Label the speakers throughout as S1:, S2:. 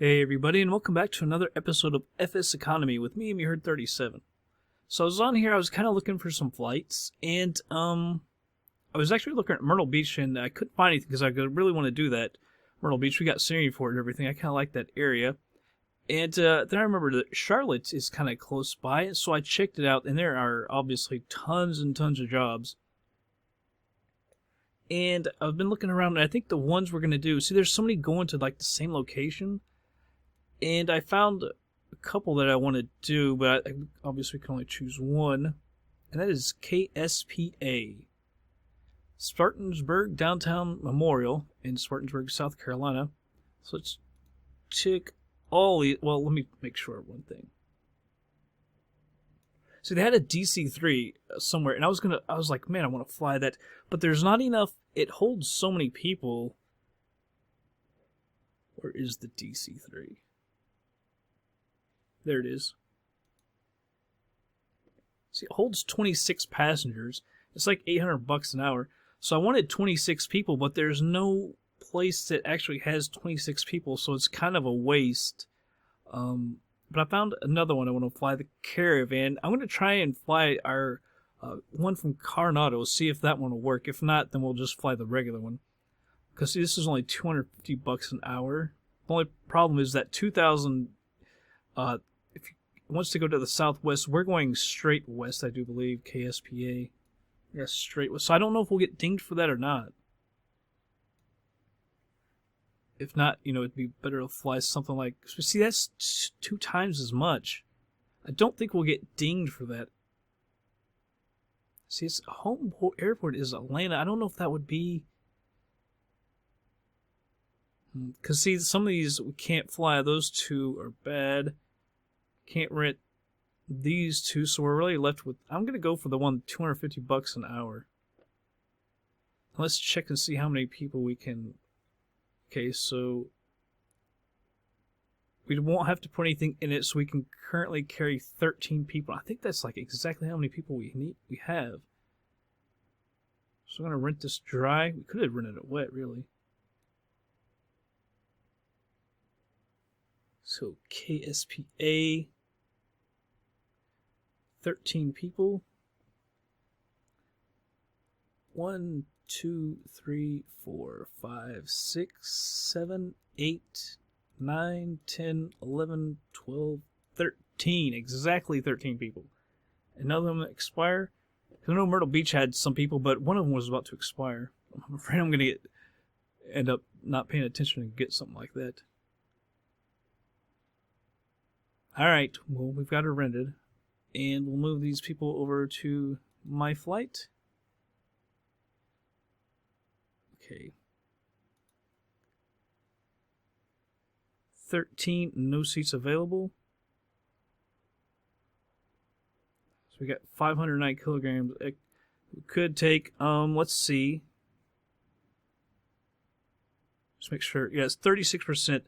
S1: Hey everybody, and welcome back to another episode of FSEconomy with me, Meherd37. So I was on here, I was kind of looking for some flights, and I was actually looking at Myrtle Beach, and I couldn't find anything because I really want to do that. Myrtle Beach, we got scenery for it and everything. I kind of like that area. And then I remember that Charlotte is kind of close by, so I checked it out, and there are obviously tons and tons of jobs. And I've been looking around, and I think the ones we're going to do, see, there's so many going to like the same location. And I found a couple that I want to do, but I obviously can only choose one. And that is KSPA. Spartanburg Downtown Memorial in Spartanburg, South Carolina. So let's check all the... Well, let me make sure of one thing. So they had a DC-3 somewhere, and I was like, man, I want to fly that. But there's not enough... It holds so many people. Where is the DC-3? There it is. See, it holds 26 passengers. It's like $800 an hour. So I wanted 26 people, but there's no place that actually has 26 people, so it's kind of a waste. But I found another one I want to fly, the Caravan. I'm going to try and fly our one from Carenado, see if that one will work. If not, then we'll just fly the regular one. Because this is only $250 an hour. The only problem is that 2,000... if you wants to go to the southwest, we're going straight west, I do believe, KSPA. Yes, straight west. So I don't know if we'll get dinged for that or not. If not, you know, it'd be better to fly something like... See, that's 2 times as much. I don't think we'll get dinged for that. See, its home airport is Atlanta. I don't know if that would be... Because, see, some of these we can't fly. Those 2 are bad. Can't rent these 2, so we're really left with... I'm going to go for the one $250 an hour. Let's check and see how many people we can... Okay, so... We won't have to put anything in it, so we can currently carry 13 people. I think that's like exactly how many people we have. So I'm going to rent this dry. We could have rented it wet, really. So KSPA, 13 people. 1, 2, 3, 4, 5, 6, 7, 8, 9, 10, 11, 12, 13. Exactly 13 people. And none of them expire. I know Myrtle Beach had some people, but one of them was about to expire. I'm afraid I'm going to end up not paying attention and get something like that. Alright, well, we've got it rented. And we'll move these people over to my flight. Okay. 13, no seats available. So we got 509 kilograms. We could take, let's see. Just make sure. Yeah, it's 36%.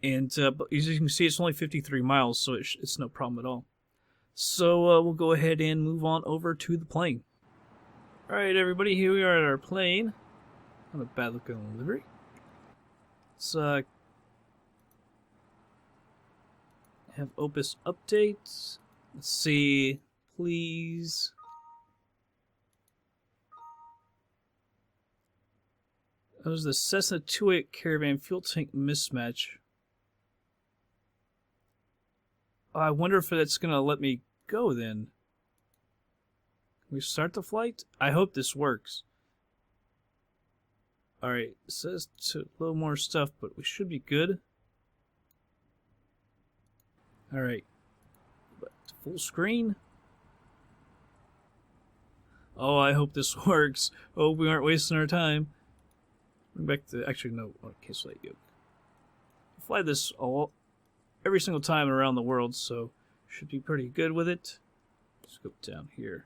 S1: And as you can see, it's only 53 miles, so it's no problem at all. So we'll go ahead and move on over to the plane. Alright, everybody, here we are at our plane. Not a bad looking livery. Let's have Opus updates. Let's see, please. That was the Cessna 28 Caravan fuel tank mismatch. I wonder if that's going to let me go then. Can we start the flight? I hope this works. Alright, it says a little more stuff, but we should be good. Alright. Full screen. Oh, I hope this works. Oh, we aren't wasting our time. Bring back the... Actually, no. Okay, so yoke. Fly this every single time around the world, so should be pretty good with it. Let's go down here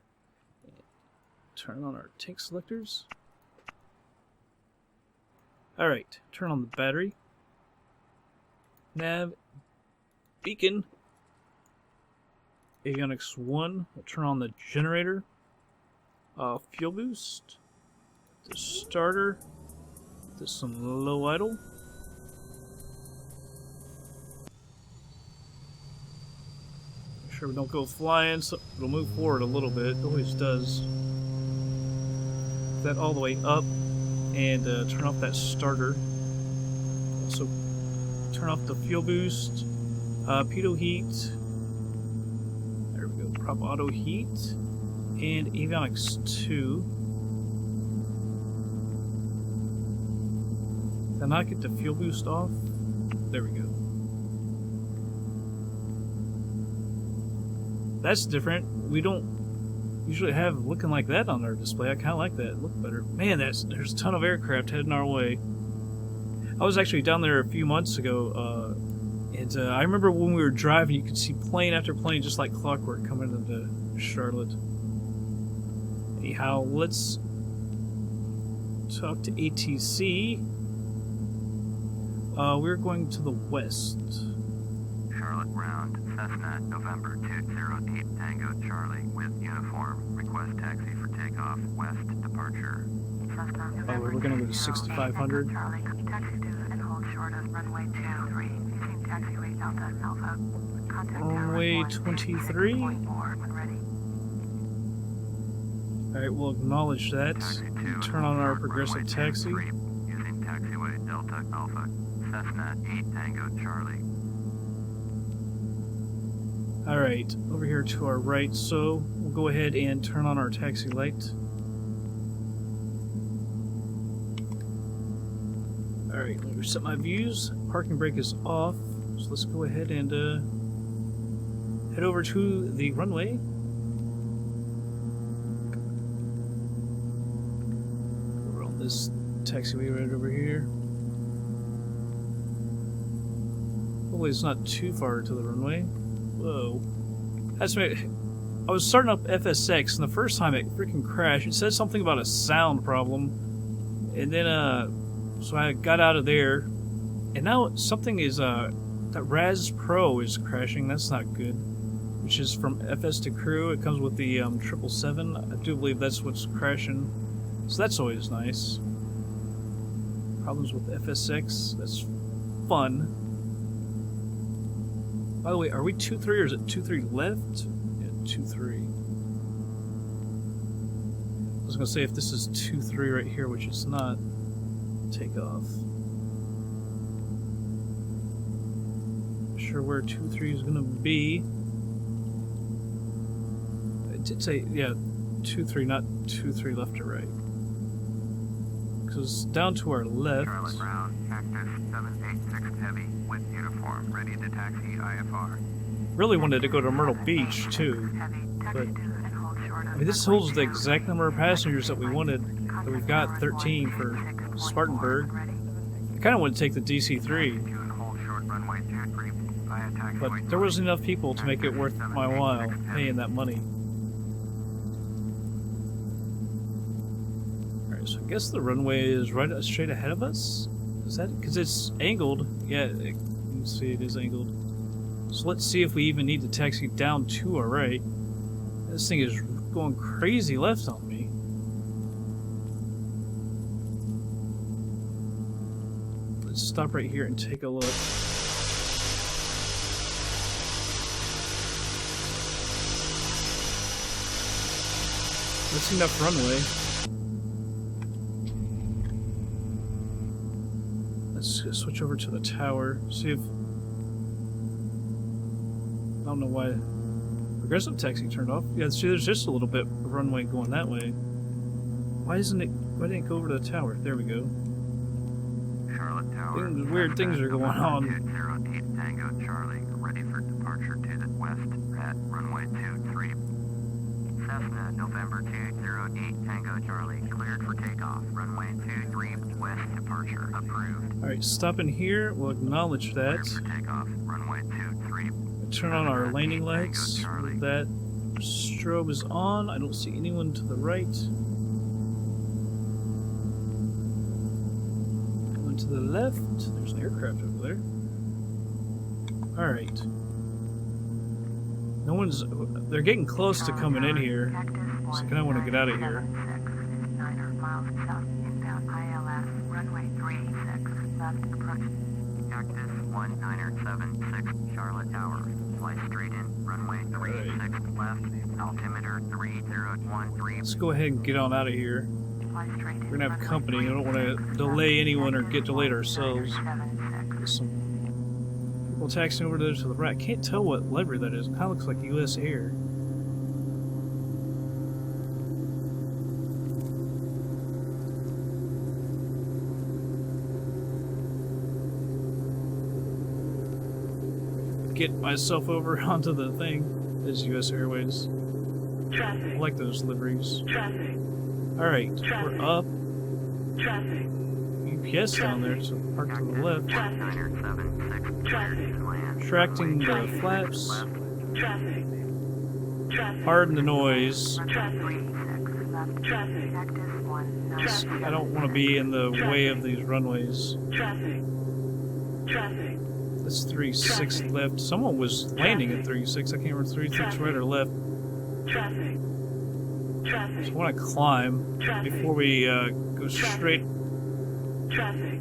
S1: and turn on our tank selectors. Alright, turn on the battery. Nav, beacon. Avionics 1, we'll turn on the generator. Fuel boost. The starter. There's some low idle. Sure we don't go flying, so it'll move forward a little bit. It always does. That all the way up and turn off that starter. Also turn off the fuel boost, pitot heat. There we go. Prop auto heat and avionics 2. Did I not get the fuel boost off? There we go. That's different. We don't usually have looking like that on our display. I kind of like that. It looked better. Man, there's a ton of aircraft heading our way. I was actually down there a few months ago, and I remember when we were driving, you could see plane after plane just like clockwork coming into Charlotte. Anyhow, let's talk to ATC. We're going to the west.
S2: Charlotte Ground, Cessna, November 208 Tango Charlie with uniform. Request taxi for takeoff, west departure. Cessna,
S1: Oh, we're going to go to 6,500.
S2: Charlie, taxi to and hold short of runway 23. Using taxiway Delta Alpha. Contact
S1: Runway 23. Alright, we'll acknowledge that. Turn on our progressive taxi.
S2: Using taxiway Delta Alpha. Cessna 8 Tango Charlie.
S1: Alright, over here to our right, so we'll go ahead and turn on our taxi light. Alright, let me reset my views. Parking brake is off, so let's go ahead and head over to the runway. We're on this taxiway right over here. Hopefully it's not too far to the runway. Whoa. That's me. I was starting up FSX, and the first time it freaking crashed. It said something about a sound problem. And then, so I got out of there. And now something is, that Raz Pro is crashing. That's not good. Which is from FS to Crew. It comes with the 777. I do believe that's what's crashing. So that's always nice. Problems with FSX. That's fun. By the way, are we 2-3 or is it 2-3 left? Yeah, 2-3. I was going to say if this is 2-3 right here, which it's not, takeoff. Not sure where 2-3 is going to be. It did say, yeah, 2-3, not 2-3 left or right. Because down to our left.
S2: Charlotte Brown, Cactus 786 Heavy with uniform, ready to taxi IFR.
S1: Really wanted to go to Myrtle Beach too, but I mean, this holds the exact number of passengers that we wanted. That we've got 13 for Spartanburg. I kind of want to take the DC-3, but there wasn't enough people to make it worth my while paying that money. Alright, so I guess the runway is right straight ahead of us? Is that because it's angled? Yeah, you can see it is angled. So let's see if we even need to taxi down to our right. This thing is going crazy left on me. Let's stop right here and take a look. That's enough runway. Let's switch over to the tower. See if... I don't know why progressive taxi turned off. Yeah, see, there's just a little bit of runway going that way. Why didn't it go over to the tower? There we go.
S2: Charlotte Tower.
S1: Weird things are going on.
S2: 208 Tango Charlie, ready for departure to the west at runway 23. Cessna, November 208 Tango Charlie, cleared for takeoff. Runway 23 west departure approved.
S1: Alright, stopping here. We'll acknowledge that.
S2: Cleared for takeoff. Runway 23.
S1: Turn on our landing lights. That strobe is on. I don't see anyone to the right. Going to the left. There's an aircraft over there. Alright. No one's... They're getting close to coming in here. So I kind of want to get out of here.
S2: Runway 36 left approach. Cactus 19er 976 Charlotte Tower. Fly straight in, runway 36 left, altimeter 3013.
S1: Let's go ahead and get on out of here. We're gonna have company. I don't want to delay anyone or get delayed ourselves. There's some people taxiing over there to the right. Can't tell what livery that is. It kind of looks like U.S. Air. Get myself over onto the thing. This is U.S. Airways. I like those liveries. Alright, we're up. UPS down there, so park to the left. Tracting the flaps. Pardon the noise. I don't want to be in the way of these runways. That's 36 left. Someone was landing at 36. I can't remember 36 right or left. So I want to climb before we go straight.
S3: Traffic.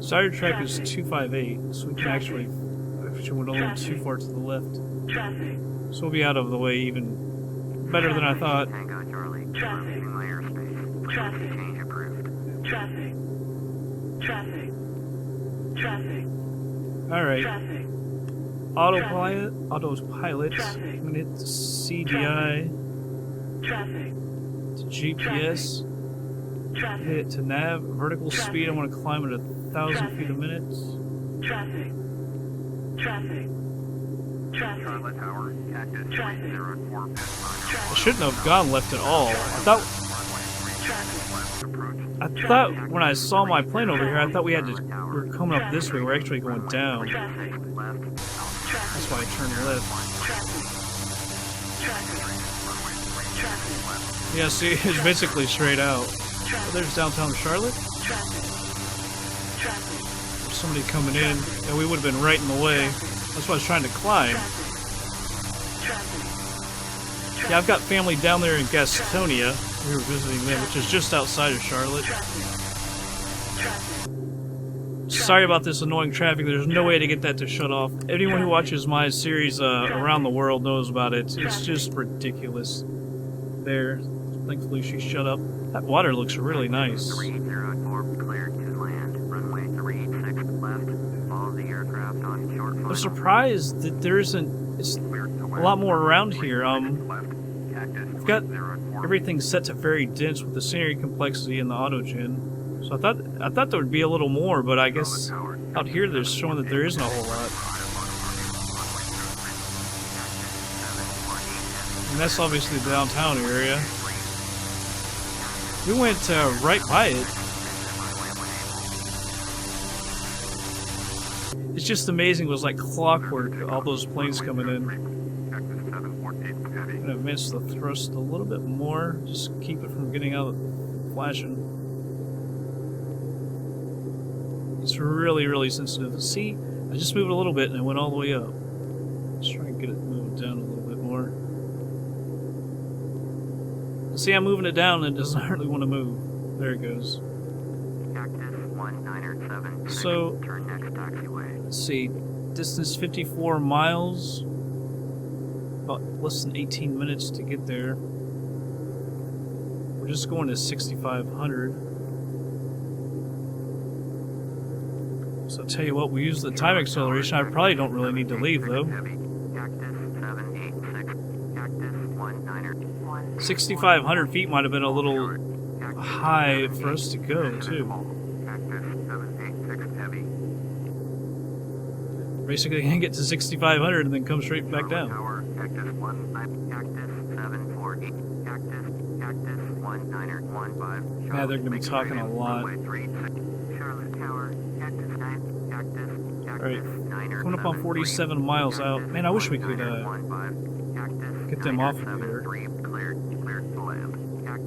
S1: Starter track is 258, so we can actually went a little too far to the left. So we'll be out of the way even better than I thought. Alright. Autopilot. I'm gonna hit the CDI. To GPS. Hit it to nav. Vertical speed, I want to climb at 1,000 feet a minute. I shouldn't have gone left at all. I thought when I saw my plane over here, I thought we were coming up this way. We're actually going down. That's why I turned left. Yeah, see, it's basically straight out. Oh, there's downtown Charlotte. There's somebody coming in, and we would have been right in the way. That's why I was trying to climb. Yeah, I've got family down there in Gastonia. We were visiting them, which is just outside of Charlotte. Sorry about this annoying traffic. There's no way to get that to shut off. Anyone who watches my series around the world knows about it. It's just ridiculous. There. Thankfully she shut up. That water looks really nice.
S2: 304 cleared to land. Runway 36 left. Follow the aircraft on short
S1: I'm surprised that there isn't a lot more around here. I've got everything set to very dense with the scenery complexity and the autogen. So I thought there would be a little more, but I guess out here they're showing that there isn't a whole lot. And that's obviously the downtown area. We went right by it. It's just amazing. It was like clockwork, all those planes coming in. I'm gonna advance the thrust a little bit more, just keep it from getting out of flashing. It's really, really sensitive. See, I just moved a little bit and it went all the way up. Let's try and get it moved down a little bit more. See, I'm moving it down and it doesn't hardly want to move. There it goes. So, let's see, distance 54 miles, about less than 18 minutes to get there. We're just going to 6,500. So I'll tell you what, we use the time acceleration. I probably don't really need to leave though. 6,500 feet might have been a little high for us to go too. Basically, you can get to 6,500 and then come straight back down. Yeah, they're going to be talking a lot. Alright, coming up on 47 miles out. Man, I wish we could get them off of here.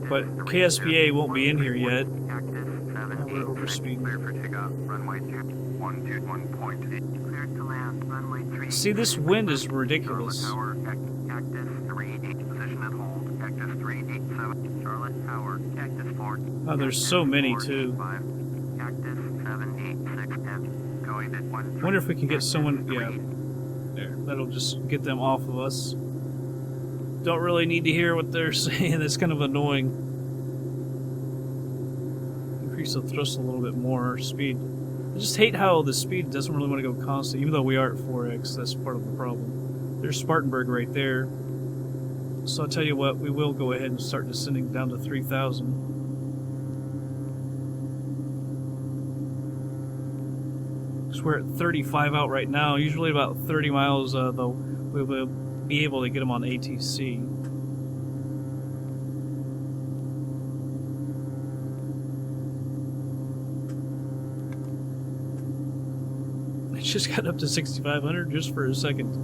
S1: But KSPA won't be in here yet. We're over speed. See, this wind is ridiculous.
S2: Charlotte Tower, Cactus 3, H position and hold. Cactus 387, Charlotte Tower, Cactus 4.
S1: Oh, there's so many, too.
S2: 5, Cactus 786 F, going at 1.
S1: I wonder if we can get someone, yeah, there. That'll just get them off of us. Don't really need to hear what they're saying. It's kind of annoying. Increase the thrust a little bit more, speed. I just hate how the speed doesn't really want to go constant, even though we are at 4x. That's part of the problem. There's Spartanburg right there. So I'll tell you what, we will go ahead and start descending down to 3,000. Because we're at 35 out right now. Usually about 30 miles, though, we will be able to get them on ATC. It just got up to 6,500 just for a second.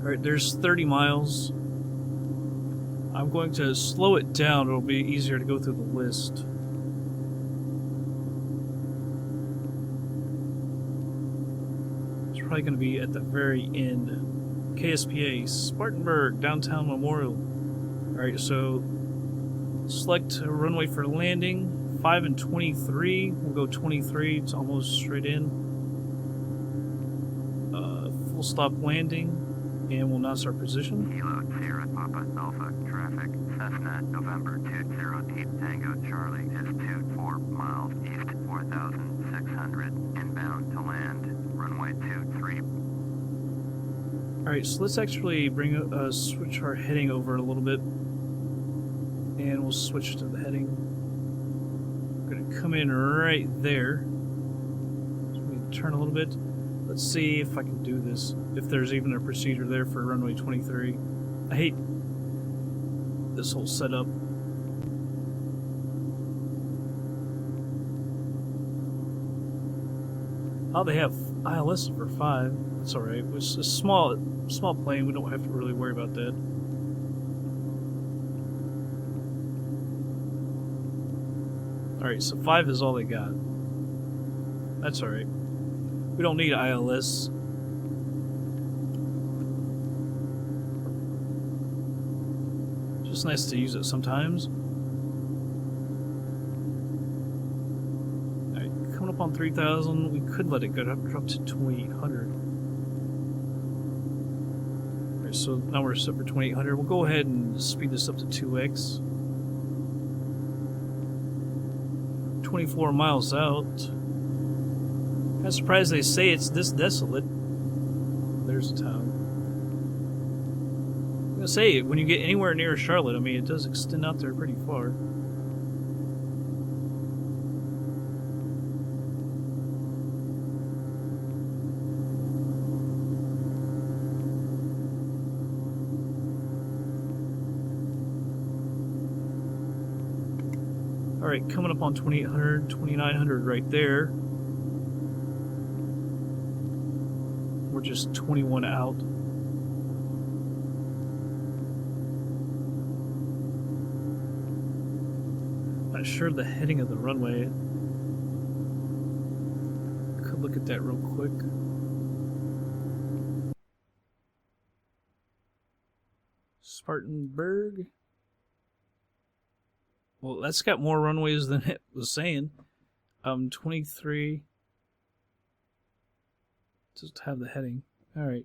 S1: Alright, there's 30 miles. I'm going to slow it down. It'll be easier to go through the list. It's probably going to be at the very end. KSPA, Spartanburg, Downtown Memorial. Alright, so select a runway for landing. 5 and 23. We'll go 23. It's almost straight in. Full stop landing. And we'll announce our position.
S2: Kilo Sierra Papa Alpha traffic. Cessna November 20 Tango Charlie is 24 miles east 4,600 inbound to land. Runway 23.
S1: Alright, so let's actually bring switch our heading over a little bit. And we'll switch to the heading. We're going to come in right there. So we can turn a little bit. Let's see if I can do this. If there's even a procedure there for runway 23. I hate this whole setup. Oh, they have ILS for 5. That's alright. It's a small plane. We don't have to really worry about that. Alright, so 5 is all they got. That's alright. We don't need ILS. Just nice to use it sometimes. Alright, coming up on 3,000. We could let it go drop to 2,800. Alright, so now we're set for 2,800. We'll go ahead and speed this up to 2x. 24 miles out. I'm surprised they say it's this desolate. There's a town. I'm gonna say, when you get anywhere near Charlotte, I mean, it does extend out there pretty far. Alright, coming up on 2,800, 2,900 right there. We're just 21 out. Not sure the heading of the runway. Could look at that real quick. Spartanburg. Well, that's got more runways than it was saying. 23. Just have the heading. Alright.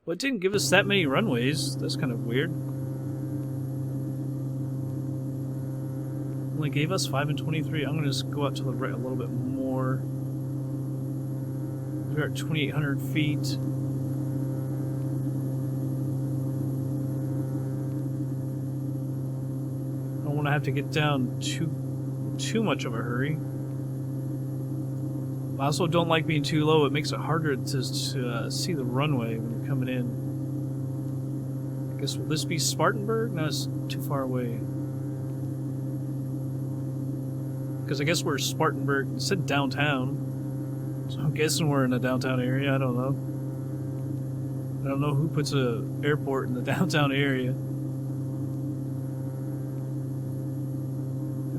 S1: Well, it didn't give us that many runways. That's kind of weird. Only gave us 5 and 23. I'm going to just go out to the right a little bit more. We're at 2,800 feet. I don't want to have to get down too much of a hurry. I also don't like being too low. It makes it harder to see the runway when you're coming in. I guess, will this be Spartanburg? No, it's too far away. Because I guess we're Spartanburg. It said downtown. So I'm guessing we're in the downtown area. I don't know. I don't know who puts an airport in the downtown area.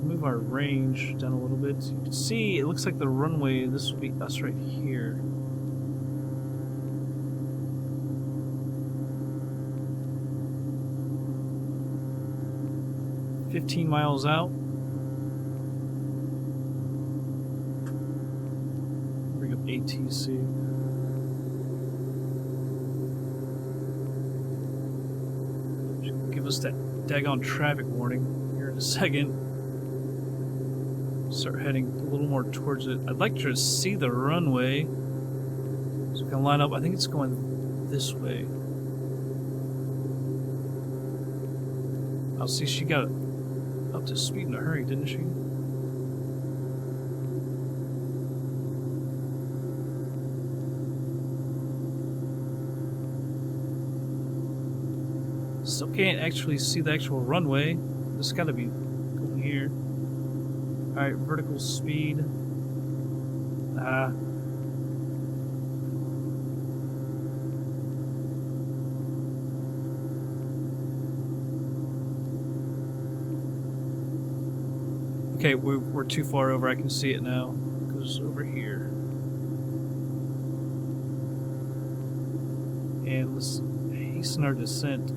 S1: Move move our range down a little bit. So you can see, it looks like the runway, this will be us right here. "15 miles out. Bring up ATC. Give us that daggone traffic warning here in a second. Start heading a little more towards it. I'd like to see the runway so we can line up. I think it's going this way. I'll see, she got up to speed in a hurry, didn't she? Still can't actually see the actual runway. This got to be going here. Alright, vertical speed. Okay, we're too far over. I can see it now. It goes over here. And let's hasten our descent.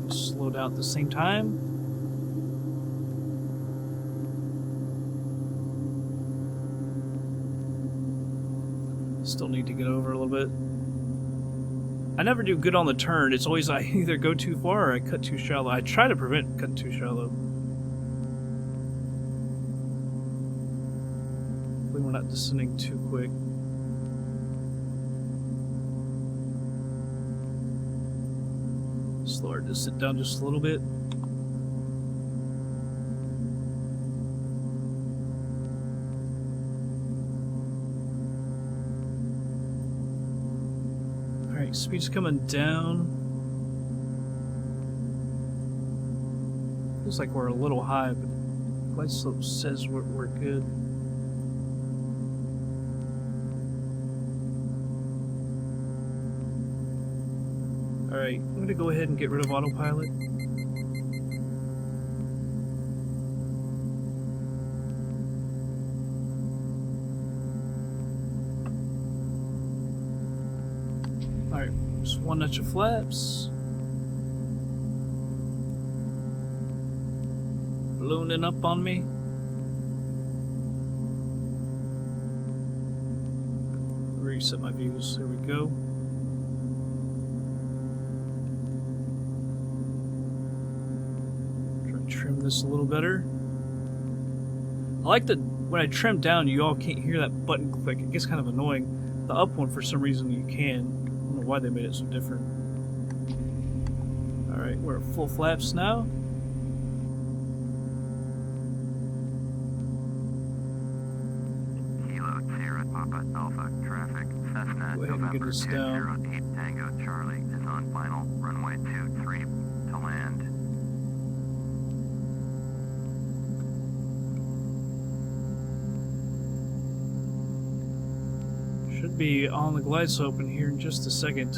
S1: Slow down at the same time. Still need to get over a little bit. I never do good on the turn. It's always I either go too far or I cut too shallow. I try to prevent cutting too shallow. Hopefully we're not descending too quick. Slow our descent down just a little bit. Alright, speed's coming down. Feels like we're a little high, but glide slope says we're good. Alright, I'm going to go ahead and get rid of autopilot. Alright, just one notch of flaps. Ballooning up on me. Reset my views, there we go. Trim this a little better. I like that when I trim down, you all can't hear that button click. It gets kind of annoying. The up one, for some reason, you can. I don't know why they made it so different. Alright, we're at full flaps now.
S2: Kilo Sierra Papa Alpha traffic. Cessna
S1: Go ahead and get
S2: November
S1: this down.
S2: 208 Tango Charlie is on final runway 23 to land.
S1: Should be on the glide slope in here in just a second.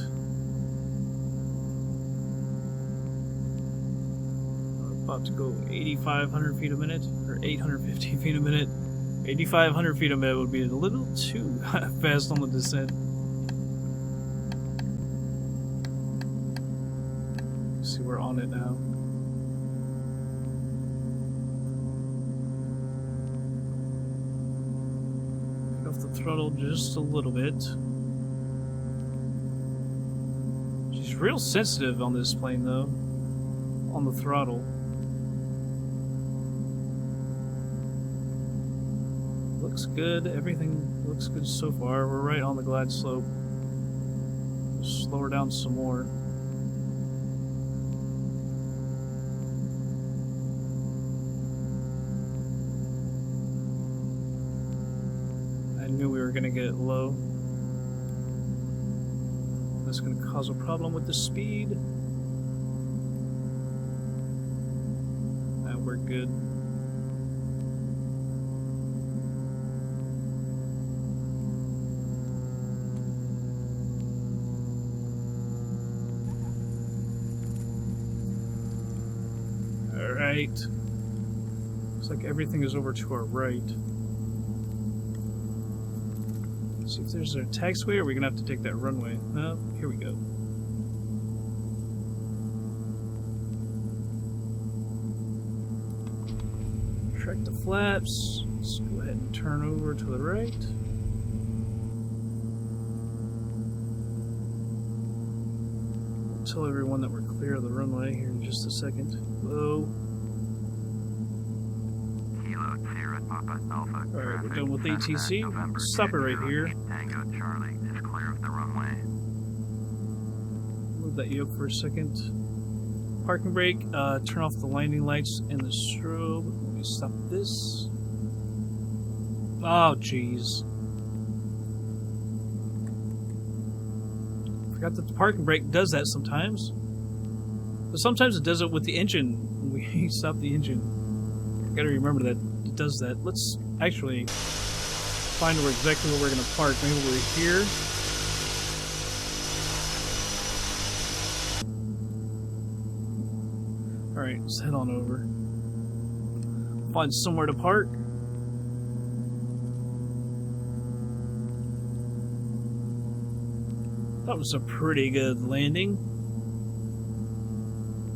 S1: We're about to go 8,500 feet a minute, or 850 feet a minute. 8,500 feet a minute would be a little too fast on the descent. See, we're on it now. Off the throttle just a little bit. She's real sensitive on this plane though, on the throttle. Looks good, everything looks good so far. We're right on the glide slope. Just slow her down some more. Knew we were going to get it low. That's going to cause a problem with the speed. And we're good. Alright. Looks like everything is over to our right. Let's see if there's a taxiway, or are we gonna have to take that runway? No, here we go. Track the flaps. Let's go ahead and turn over to the right. Tell everyone that we're clear of the runway here in just a second. Hello. Alright, we're done with ATC. Stop it right here.
S2: Tango Charlie is clear of the runway.
S1: Move that yoke for a second. Parking brake, turn off the landing lights and the strobe. Let me stop this. Oh, jeez. Forgot that the parking brake does that sometimes. But sometimes it does it with the engine. When we stop the engine. Gotta remember that it does that. Let's actually find exactly where we're gonna park. Maybe we're here. Alright, let's head on over. Find somewhere to park. That was a pretty good landing.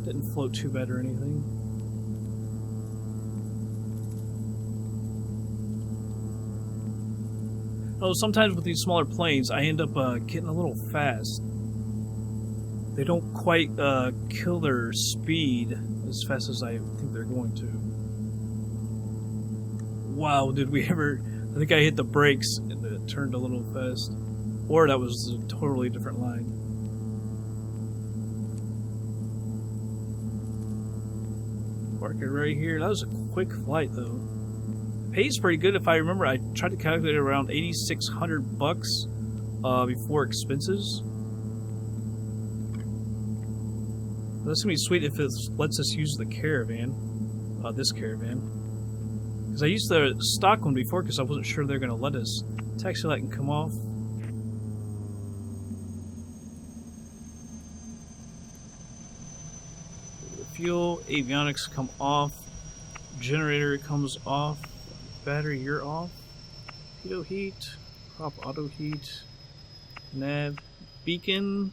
S1: Didn't float too bad or anything. Oh, sometimes with these smaller planes, I end up getting a little fast. They don't quite kill their speed as fast as I think they're going to. Wow, did we ever... I think I hit the brakes and it turned a little fast. Or that was a totally different line. Park it right here. That was a quick flight, though. Pays pretty good. If I remember, I tried to calculate around $8,600 before expenses. That's gonna be sweet if it lets us use the Caravan, this Caravan. Because I used the stock one before because I wasn't sure they're gonna let us. Taxi light can come off. Fuel, avionics come off. Generator comes off. Battery, you're off. Pitot heat, prop auto heat, nav, beacon.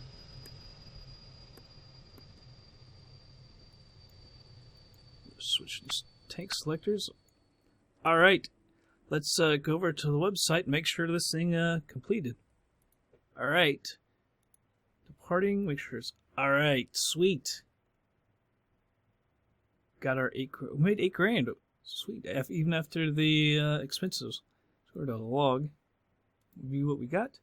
S1: Switch these tank selectors. Alright, let's go over to the website and make sure this thing completed. Alright. Departing, make sure it's... Alright, sweet. Got our we made $8,000. Sweet, even after the expenses. So we're to log. View what we got.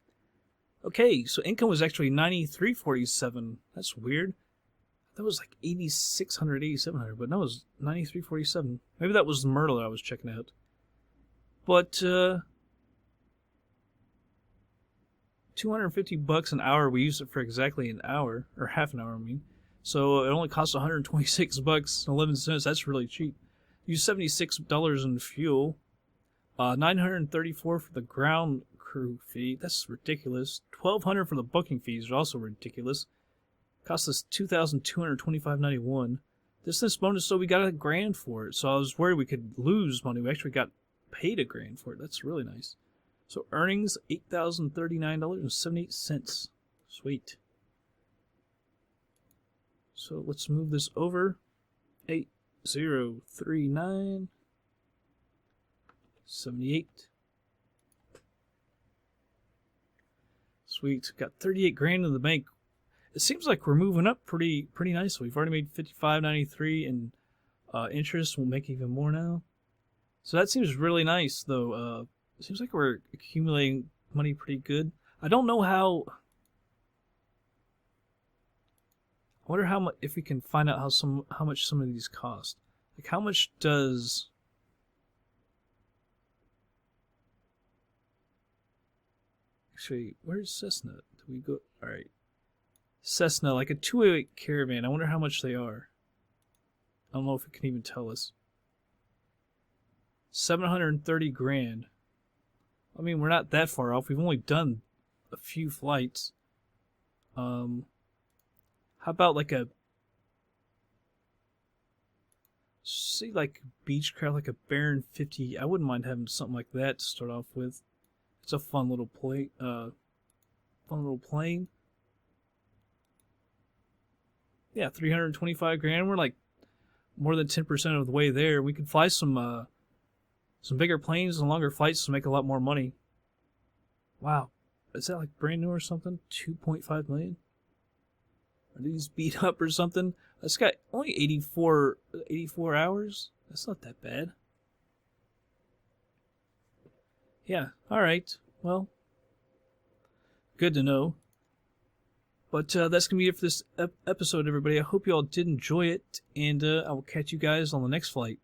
S1: Okay, so income was actually $93.47. That's weird. That was like $8,600, $8,700, but no, it was $93.47. Maybe that was the Myrtle that I was checking out. But $250 an hour. We used it for exactly an hour, or half an hour, I mean. So it only costs $126.11. That's really cheap. Used $76 in fuel. $934 for the ground crew fee. That's ridiculous. $1,200 for the booking fees is also ridiculous. Cost us $2,225.91. Distance bonus, so we got $1,000 for it. So I was worried we could lose money. We actually got paid $1,000 for it. That's really nice. So earnings $8,039.78. Sweet. So let's move this over. 8039.78. Sweet. Got $38,000 in the bank. It seems like we're moving up pretty nicely. We've already made $55.93 in interest. We'll make even more now. So that seems really nice, though. It seems like we're accumulating money pretty good. I don't know how. I wonder how much, if we can find out how much some of these cost. Like, how much does... Actually, where's Cessna? Do we go... Alright. Cessna, like a 208 Caravan. I wonder how much they are. I don't know if it can even tell us. $730,000. I mean, we're not that far off. We've only done a few flights. How about like a... See, like Beechcraft, like a Baron 50. I wouldn't mind having something like that to start off with. It's a fun little plane. Yeah, 325 grand. We're like more than 10% of the way there. We could fly some bigger planes and longer flights to make a lot more money. Wow, is that like brand new or something? 2.5 million. Are these beat up or something? It's got only 84 hours. That's not that bad. Yeah, alright. Well, good to know. But that's going to be it for this episode, everybody. I hope you all did enjoy it, and I will catch you guys on the next flight.